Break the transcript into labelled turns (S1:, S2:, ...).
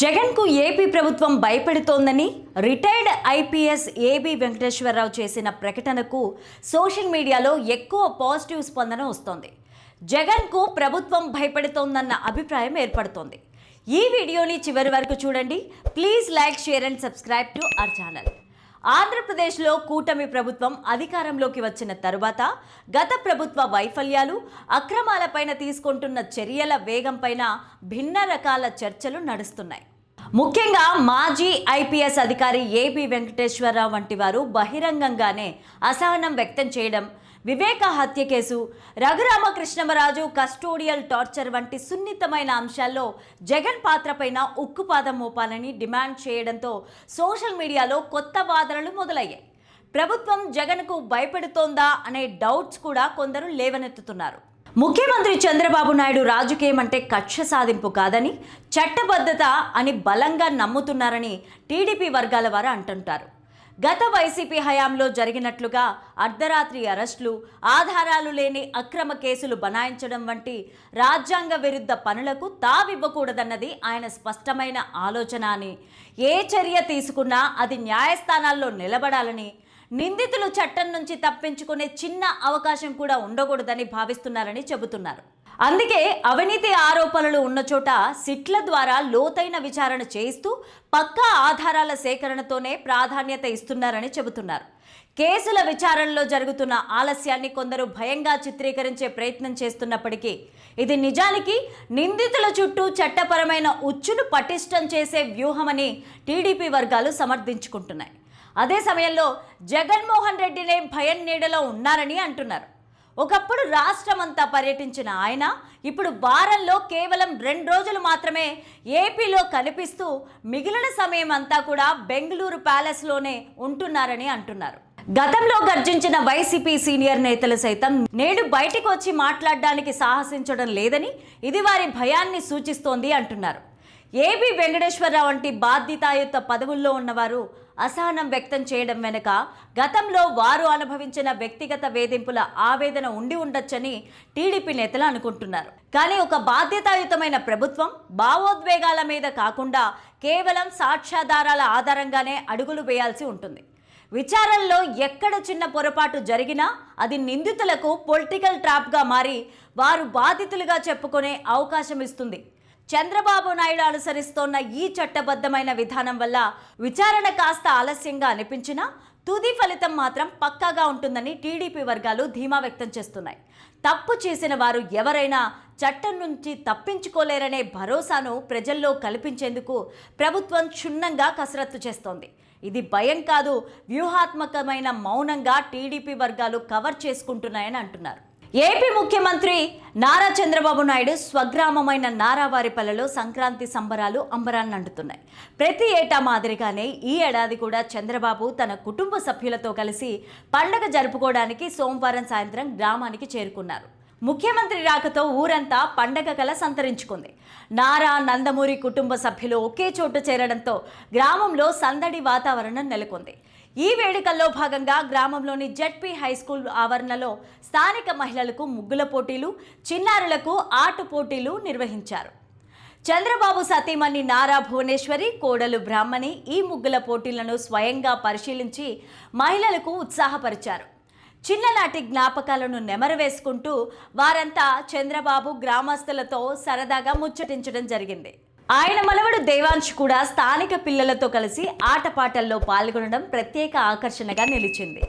S1: జగన్ కు ఏపీ ప్రభుత్వం భయపెడుతోందని retired IPS AB Venkateswararao చేసిన ప్రకటనకు సోషల్ మీడియాలో ఎక్కువ పాజిటివ్ స్పందన వస్తోంది. జగన్ కు ప్రభుత్వం భయపెడుతోందన్న అభిప్రాయం ఏర్పడుతోంది. ఈ వీడియోని చివరి వరకు చూడండి. Please like, share and subscribe to our channel. ఆంధ్రప్రదేశ్లో కూటమి ప్రభుత్వం అధికారంలోకి వచ్చిన తరువాత గత ప్రభుత్వ వైఫల్యాలు, అక్రమాలపైన తీసుకుంటున్న చర్యల వేగంపైన భిన్న రకాల చర్చలు నడుస్తున్నాయి. ముఖ్యంగా మాజీ ఐపీఎస్ అధికారి ఏబీ వెంకటేశ్వరరావు వంటి వారు బహిరంగంగానే అసహనం వ్యక్తం చేయడం, వివేక హత్య కేసు, రఘురామకృష్ణమరాజు కస్టోడియల్ టార్చర్ వంటి సున్నితమైన అంశాల్లో జగన్ పాత్రపైన ఉక్కుపాదం మోపాలని డిమాండ్ చేయడంతో సోషల్ మీడియాలో కొత్త వాదనలు మొదలయ్యాయి. ప్రభుత్వం జగన్కు భయపెడుతోందా అనే డౌట్స్ కూడా కొందరు లేవనెత్తుతున్నారు. ముఖ్యమంత్రి చంద్రబాబు నాయుడు రాజకీయం అంటే కక్ష సాధింపు కాదని, చట్టబద్ధత అని బలంగా నమ్ముతున్నారని టీడీపీ వర్గాల వారు అంటుంటారు. గత వైసీపీ హయాంలో జరిగినట్లుగా అర్ధరాత్రి అరెస్టులు, ఆధారాలు లేని అక్రమ కేసులు బనాయించడం వంటి రాజ్యాంగ విరుద్ధ పనులకు తావివ్వకూడదన్నది ఆయన స్పష్టమైన ఆలోచన అని, ఏ చర్య తీసుకున్నా అది న్యాయస్థానాల్లో నిలబడాలని, నిందితులు చట్టం నుంచి తప్పించుకునే చిన్న అవకాశం కూడా ఉండకూడదని భావిస్తున్నారని చెబుతున్నారు. అందుకే అవినీతి ఆరోపణలు ఉన్న చోట సిట్ల ద్వారా లోతైన విచారణ చేయిస్తూ పక్కా ఆధారాల సేకరణతోనే ప్రాధాన్యత ఇస్తున్నారని చెబుతున్నారు. కేసుల విచారణలో జరుగుతున్న ఆలస్యాన్ని కొందరు భయంగా చిత్రీకరించే ప్రయత్నం చేస్తున్నప్పటికీ ఇది నిజానికి నిందితుల చుట్టూ చట్టపరమైన ఉచ్చును పటిష్టం చేసే వ్యూహమని టీడీపీ వర్గాలు సమర్థించుకుంటున్నాయి. అదే సమయంలో జగన్మోహన్ రెడ్డినే భయం నీడలో ఉన్నారని అంటున్నారు. ఒకప్పుడు రాష్ట్రమంతా పర్యటించిన ఆయన ఇప్పుడు వారంలో కేవలం 2 రోజులు మాత్రమే ఏపీలో కనిపిస్తూ మిగిలిన సమయం అంతా కూడా బెంగళూరు ప్యాలెస్లోనే ఉంటున్నారని అంటున్నారు. గతంలో గర్జించిన వైసీపీ సీనియర్ నేతలు సైతం నేడు బయటికి వచ్చి మాట్లాడడానికి సాహసించడం లేదని, ఇది వారి భయాన్ని సూచిస్తోంది అంటున్నారు. ఏబీ వెంకటేశ్వరరావు వంటి బాధ్యతాయుత పదవుల్లో ఉన్నవారు అసహనం వ్యక్తం చేయడం వెనుక గతంలో వారు అనుభవించిన వ్యక్తిగత వేధింపుల ఆవేదన ఉండి ఉండొచ్చని టీడీపీ నేతలు అనుకుంటున్నారు. కానీ ఒక బాధ్యతాయుతమైన ప్రభుత్వం భావోద్వేగాల మీద కాకుండా కేవలం సాక్ష్యాధారాల ఆధారంగానే అడుగులు వేయాల్సి ఉంటుంది. విచారణలో ఎక్కడ చిన్న పొరపాటు జరిగినా అది నిందితులకు పొలిటికల్ ట్రాప్గా మారి వారు బాధితులుగా చెప్పుకునే అవకాశం ఇస్తుంది. చంద్రబాబు నాయుడు అనుసరిస్తోన్న ఈ చట్టబద్ధమైన విధానం వల్ల విచారణ కాస్త ఆలస్యంగా అనిపించినా తుది ఫలితం మాత్రం పక్కాగా ఉంటుందని టీడీపీ వర్గాలు ధీమా వ్యక్తం చేస్తున్నాయి. తప్పు చేసిన వారు ఎవరైనా చట్టం నుంచి తప్పించుకోలేరనే భరోసాను ప్రజల్లో కల్పించేందుకు ప్రభుత్వం క్షుణ్ణంగా కసరత్తు చేస్తోంది. ఇది భయం కాదు, వ్యూహాత్మకమైన మౌనంగా టీడీపీ వర్గాలు కవర్ చేసుకుంటున్నాయని అంటున్నారు. ఏపీ ముఖ్యమంత్రి నారా చంద్రబాబు నాయుడు స్వగ్రామమైన నారావారిపల్లెలో సంక్రాంతి సంబరాలు అంబరాన్నంటున్నాయి. ప్రతి ఏటా మాదిరిగానే ఈ ఏడాది కూడా చంద్రబాబు తన కుటుంబ సభ్యులతో కలిసి పండగ జరుపుకోవడానికి సోమవారం సాయంత్రం గ్రామానికి చేరుకున్నారు. ముఖ్యమంత్రి రాకతో ఊరంతా పండగ కల సంతరించుకుంది. నారా, నందమూరి కుటుంబ సభ్యులు ఒకే చోటు చేరడంతో గ్రామంలో సందడి వాతావరణం నెలకొంది. ఈ వేడుకల్లో భాగంగా గ్రామంలోని జెడ్పీ హైస్కూల్ ఆవరణలో స్థానిక మహిళలకు ముగ్గుల పోటీలు, చిన్నారులకు ఆట పోటీలు నిర్వహించారు. చంద్రబాబు సతీమణి నారా భువనేశ్వరి, కోడలు బ్రాహ్మణి ఈ ముగ్గుల పోటీలను స్వయంగా పరిశీలించి మహిళలకు ఉత్సాహపరిచారు. చిన్ననాటి జ్ఞాపకాలను నెమరవేసుకుంటూ వారంతా చంద్రబాబు గ్రామస్తులతో సరదాగా ముచ్చటించడం జరిగింది. ఆయన మనవడు దేవాంశ్ కూడా స్థానిక పిల్లలతో కలిసి ఆటపాటల్లో పాల్గొనడం ప్రత్యేక ఆకర్షణగా నిలిచింది.